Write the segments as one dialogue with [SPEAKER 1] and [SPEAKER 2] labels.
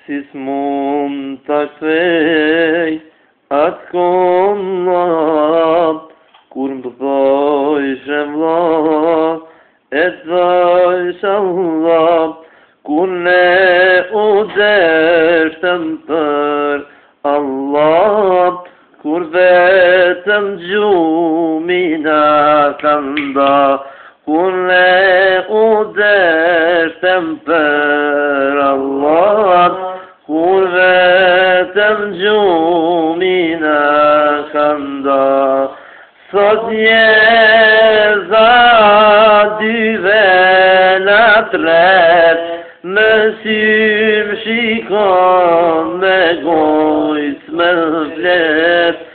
[SPEAKER 1] Si s'mund t'a kthej atë kona, kur më thojshe vlla, e thojsh Allah, kur ne u deshtëm për Allah, kur vetëm gjumina kanda, kur ne u deshtëm për Allah, kur vetëm gjumina kanda. Sot jeza dyve në tret, më symë shikon me gojës më flet,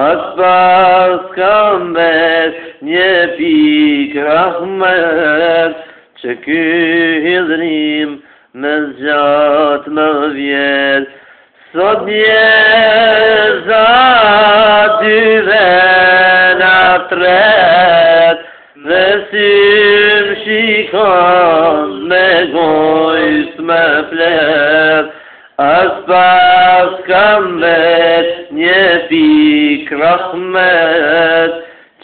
[SPEAKER 1] as pas kam vet një pik rahmet, që ky hidhrim me zgjat më vjet. Sot jeza dyve në tret, dhe symë shikon me gojës më flet, as pas kam vet një pik rahmet,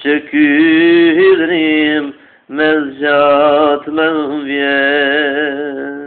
[SPEAKER 1] që ky hidhrim me zgjat më vjet.